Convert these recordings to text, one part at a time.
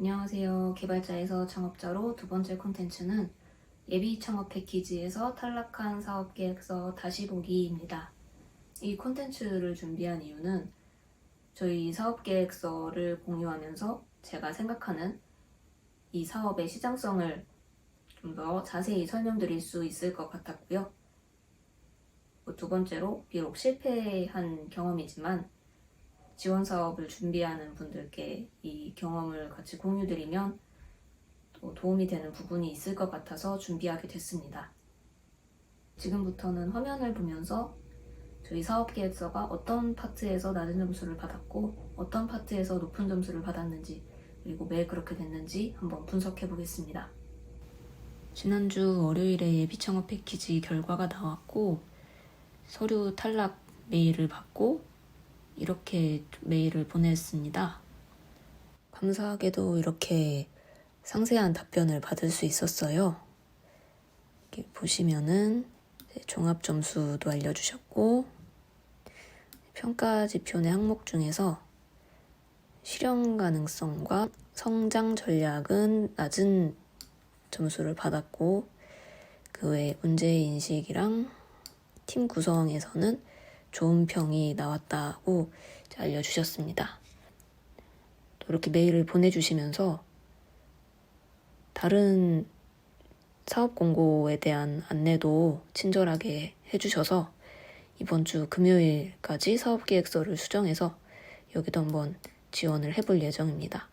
안녕하세요. 개발자에서 창업자로 두 번째 콘텐츠는 예비 창업 패키지에서 탈락한 사업계획서 다시 보기입니다. 이 콘텐츠를 준비한 이유는 저희 사업계획서를 공유하면서 제가 생각하는 이 사업의 시장성을 좀 더 자세히 설명드릴 수 있을 것 같았고요. 두 번째로 비록 실패한 경험이지만 지원 사업을 준비하는 분들께 이 경험을 같이 공유드리면 또 도움이 되는 부분이 있을 것 같아서 준비하게 됐습니다. 지금부터는 화면을 보면서 저희 사업계획서가 어떤 파트에서 낮은 점수를 받았고 어떤 파트에서 높은 점수를 받았는지 그리고 왜 그렇게 됐는지 한번 분석해 보겠습니다. 지난주 월요일에 예비창업 패키지 결과가 나왔고 서류 탈락 메일을 받고 이렇게 메일을 보냈습니다. 감사하게도 이렇게 상세한 답변을 받을 수 있었어요. 이렇게 보시면은 종합 점수도 알려주셨고 평가 지표 내 항목 중에서 실현 가능성과 성장 전략은 낮은 점수를 받았고 그 외 문제인식이랑 팀 구성에서는 좋은 평이 나왔다고 알려주셨습니다. 또 이렇게 메일을 보내주시면서 다른 사업 공고에 대한 안내도 친절하게 해주셔서 이번 주 금요일까지 사업계획서를 수정해서 여기도 한번 지원을 해볼 예정입니다.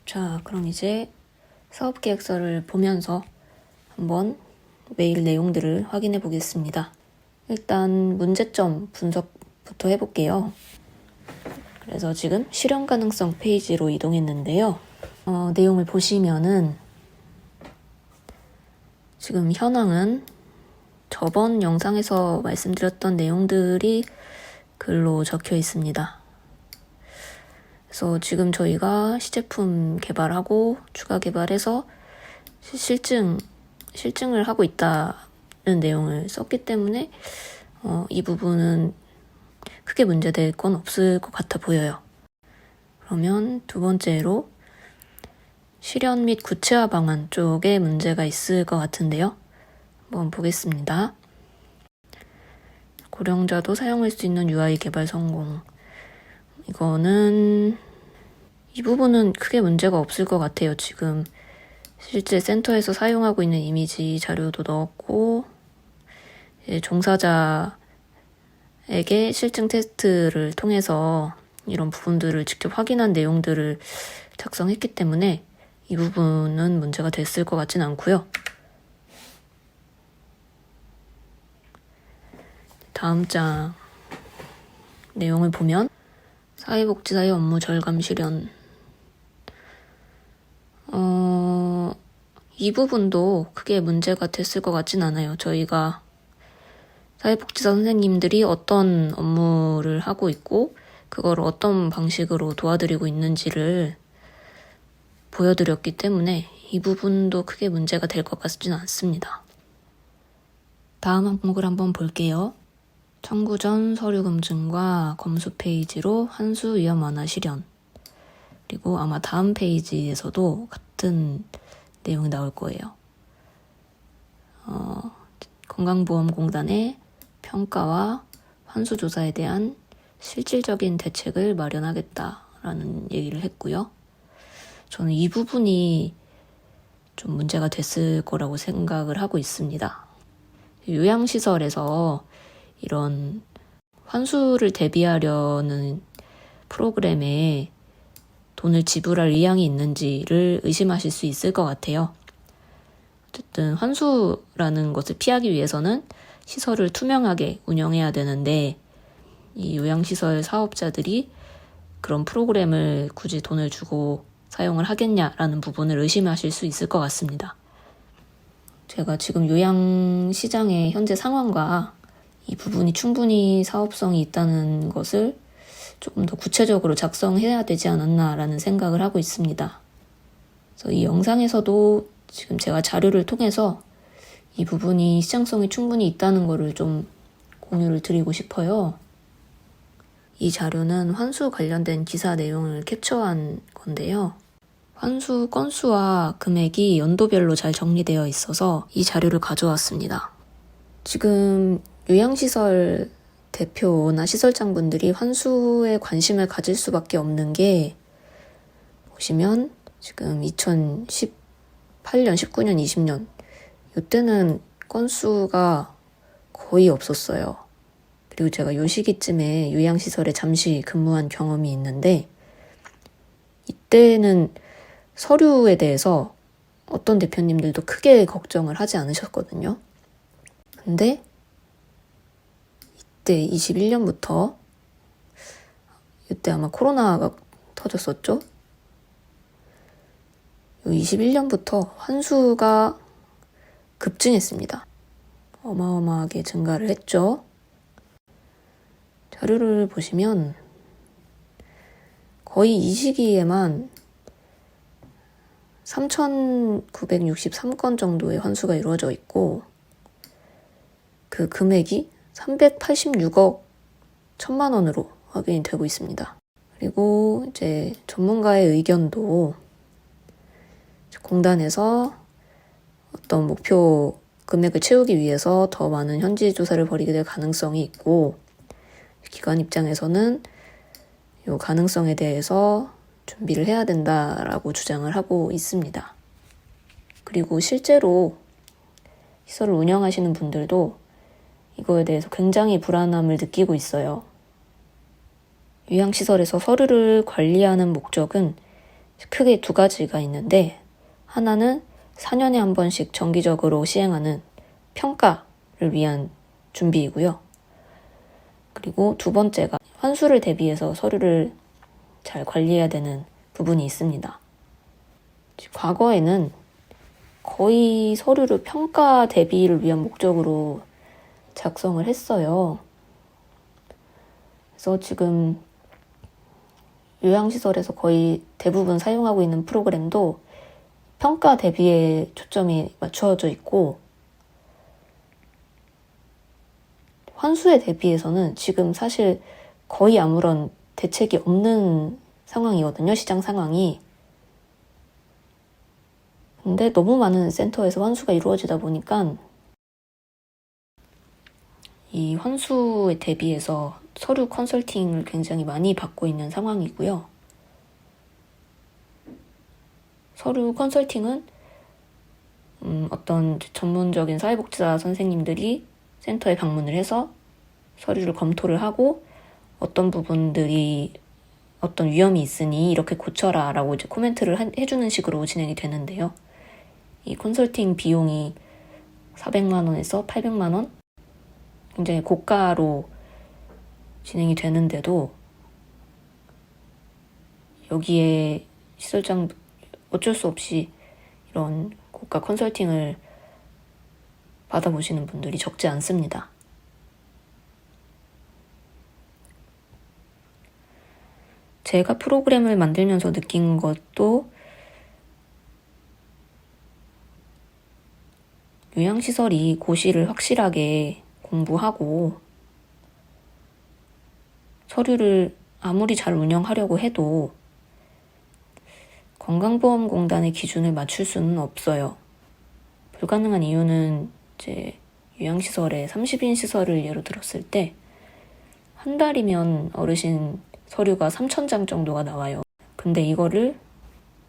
자, 그럼 이제 사업계획서를 보면서 한번 메일 내용들을 확인해 보겠습니다. 일단 문제점 분석부터 해볼게요. 그래서 지금 실현 가능성 페이지로 이동했는데요. 내용을 보시면은 지금 현황은 저번 영상에서 말씀드렸던 내용들이 글로 적혀 있습니다. 그래서 지금 저희가 시제품 개발하고 추가 개발해서 실증을 하고 있다는 내용을 썼기 때문에 이 부분은 크게 문제될 건 없을 것 같아 보여요. 그러면 두 번째로 실현 및 구체화 방안 쪽에 문제가 있을 것 같은데요. 한번 보겠습니다. 고령자도 사용할 수 있는 UI 개발 성공. 이 부분은 크게 문제가 없을 것 같아요. 지금 실제 센터에서 사용하고 있는 이미지 자료도 넣었고 종사자에게 실증 테스트를 통해서 이런 부분들을 직접 확인한 내용들을 작성했기 때문에 이 부분은 문제가 됐을 것 같진 않고요. 다음 장 내용을 보면 사회복지사의 업무 절감 실현 이 부분도 크게 문제가 됐을 것 같진 않아요. 저희가 사회복지사 선생님들이 어떤 업무를 하고 있고 그걸 어떤 방식으로 도와드리고 있는지를 보여드렸기 때문에 이 부분도 크게 문제가 될 것 같지는 않습니다. 다음 항목을 한번 볼게요. 청구 전 서류 검증과 검수 페이지로 한수 위험 완화 실현. 그리고 아마 다음 페이지에서도 같은 내용이 나올 거예요. 건강보험공단의 평가와 환수조사에 대한 실질적인 대책을 마련하겠다라는 얘기를 했고요. 저는 이 부분이 좀 문제가 됐을 거라고 생각을 하고 있습니다. 요양시설에서 이런 환수를 대비하려는 프로그램에 돈을 지불할 의향이 있는지를 의심하실 수 있을 것 같아요. 어쨌든 환수라는 것을 피하기 위해서는 시설을 투명하게 운영해야 되는데 이 요양시설 사업자들이 그런 프로그램을 굳이 돈을 주고 사용을 하겠냐라는 부분을 의심하실 수 있을 것 같습니다. 제가 지금 요양시장의 현재 상황과 이 부분이 충분히 사업성이 있다는 것을 조금 더 구체적으로 작성해야 되지 않았나라는 생각을 하고 있습니다. 그래서 이 영상에서도 지금 제가 자료를 통해서 이 부분이 시장성이 충분히 있다는 것을 좀 공유를 드리고 싶어요. 이 자료는 환수 관련된 기사 내용을 캡처한 건데요. 환수 건수와 금액이 연도별로 잘 정리되어 있어서 이 자료를 가져왔습니다. 지금 요양시설 대표나 시설장분들이 환수에 관심을 가질 수밖에 없는 게, 보시면 지금 2018년, 19년, 20년 이때는 건수가 거의 없었어요. 그리고 제가 요 시기쯤에 요양시설에 잠시 근무한 경험이 있는데, 이때는 서류에 대해서 어떤 대표님들도 크게 걱정을 하지 않으셨거든요. 근데 이때 21년부터, 이때 아마 코로나가 터졌었죠? 요 21년부터 환수가 급증했습니다. 어마어마하게 증가를 했죠. 자료를 보시면 거의 이 시기에만 3,963건 정도의 환수가 이루어져 있고, 그 금액이 386억 1천만 원으로 확인이 되고 있습니다. 그리고 이제 전문가의 의견도 공단에서 어떤 목표 금액을 채우기 위해서 더 많은 현지 조사를 벌이게 될 가능성이 있고, 기관 입장에서는 이 가능성에 대해서 준비를 해야 된다라고 주장을 하고 있습니다. 그리고 실제로 시설을 운영하시는 분들도 이거에 대해서 굉장히 불안함을 느끼고 있어요. 요양시설에서 서류를 관리하는 목적은 크게 두 가지가 있는데, 하나는 4년에 한 번씩 정기적으로 시행하는 평가를 위한 준비이고요. 그리고 두 번째가 환수를 대비해서 서류를 잘 관리해야 되는 부분이 있습니다. 과거에는 거의 서류를 평가 대비를 위한 목적으로 작성을 했어요. 그래서 지금 요양시설에서 거의 대부분 사용하고 있는 프로그램도 평가 대비에 초점이 맞춰져 있고, 환수에 대비해서는 지금 사실 거의 아무런 대책이 없는 상황이거든요, 시장 상황이. 근데 너무 많은 센터에서 환수가 이루어지다 보니까 이 환수에 대비해서 서류 컨설팅을 굉장히 많이 받고 있는 상황이고요. 서류 컨설팅은 어떤 전문적인 사회복지사 선생님들이 센터에 방문을 해서 서류를 검토를 하고, 어떤 부분들이 어떤 위험이 있으니 이렇게 고쳐라 라고 이제 코멘트를 해주는 식으로 진행이 되는데요. 이 컨설팅 비용이 400만 원에서 800만 원? 굉장히 고가로 진행이 되는데도 여기에 시설장 어쩔 수 없이 이런 고가 컨설팅을 받아보시는 분들이 적지 않습니다. 제가 프로그램을 만들면서 느낀 것도, 요양시설이 고시를 확실하게 공부하고 서류를 아무리 잘 운영하려고 해도 건강보험공단의 기준을 맞출 수는 없어요. 불가능한 이유는 이제 요양시설에 30인 시설을 예로 들었을 때 한 달이면 어르신 서류가 3,000장 정도가 나와요. 근데 이거를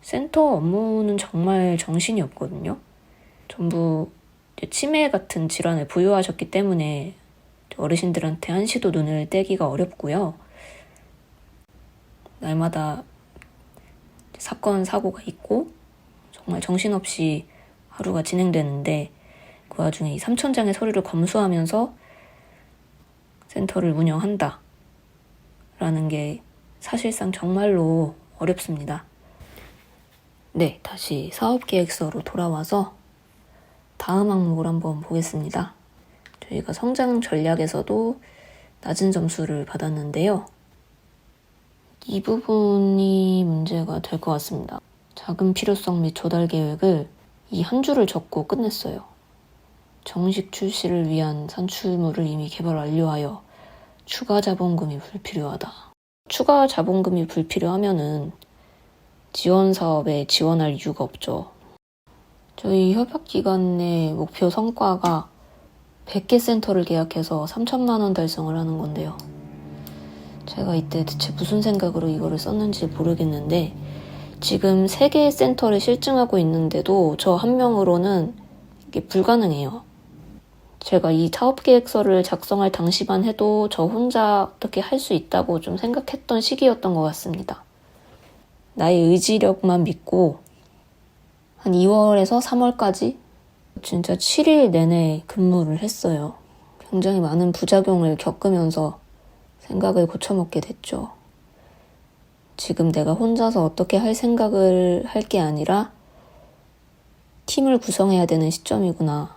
센터 업무는 정말 정신이 없거든요. 전부 치매 같은 질환을 부유하셨기 때문에 어르신들한테 한시도 눈을 떼기가 어렵고요. 날마다 사건, 사고가 있고 정말 정신없이 하루가 진행되는데, 그 와중에 이 3,000장의 서류를 검수하면서 센터를 운영한다 라는 게 사실상 정말로 어렵습니다. 네, 다시 사업계획서로 돌아와서 다음 항목을 한번 보겠습니다. 저희가 성장 전략에서도 낮은 점수를 받았는데요. 이 부분이 문제가 될 것 같습니다. 자금 필요성 및 조달 계획을 이 한 줄을 적고 끝냈어요. 정식 출시를 위한 산출물을 이미 개발 완료하여 추가 자본금이 불필요하다. 추가 자본금이 불필요하면은 지원 사업에 지원할 이유가 없죠. 저희 협약기간의 목표 성과가 100개 센터를 계약해서 3천만 원 달성을 하는 건데요. 제가 이때 대체 무슨 생각으로 이거를 썼는지 모르겠는데 지금 3개의 센터를 실증하고 있는데도 저 한 명으로는 이게 불가능해요. 제가 이 사업계획서를 작성할 당시만 해도 저 혼자 어떻게 할 수 있다고 좀 생각했던 시기였던 것 같습니다. 나의 의지력만 믿고 한 2월에서 3월까지 진짜 7일 내내 근무를 했어요. 굉장히 많은 부작용을 겪으면서 생각을 고쳐먹게 됐죠. 지금 내가 혼자서 어떻게 할 생각을 할 게 아니라 팀을 구성해야 되는 시점이구나.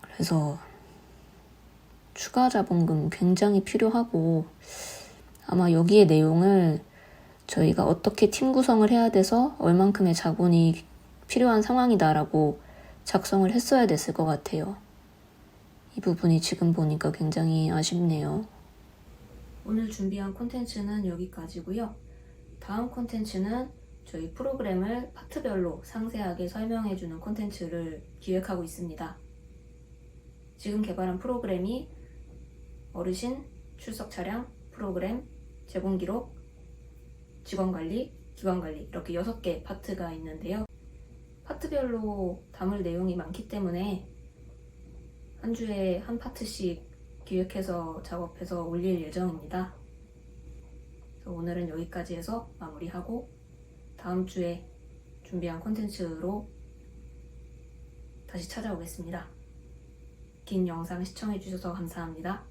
그래서 추가 자본금 굉장히 필요하고 아마 여기에 내용을 저희가 어떻게 팀 구성을 해야 돼서 얼만큼의 자본이 필요한 상황이다라고 작성을 했어야 됐을 것 같아요. 이 부분이 지금 보니까 굉장히 아쉽네요. 오늘 준비한 콘텐츠는 여기까지고요. 다음 콘텐츠는 저희 프로그램을 파트별로 상세하게 설명해주는 콘텐츠를 기획하고 있습니다. 지금 개발한 프로그램이 어르신, 출석 차량, 프로그램, 제공 기록, 직원관리, 기관관리 이렇게 6개 파트가 있는데요. 파트별로 담을 내용이 많기 때문에 한 주에 한 파트씩 기획해서 작업해서 올릴 예정입니다. 그래서 오늘은 여기까지 해서 마무리하고 다음 주에 준비한 콘텐츠로 다시 찾아오겠습니다. 긴 영상 시청해주셔서 감사합니다.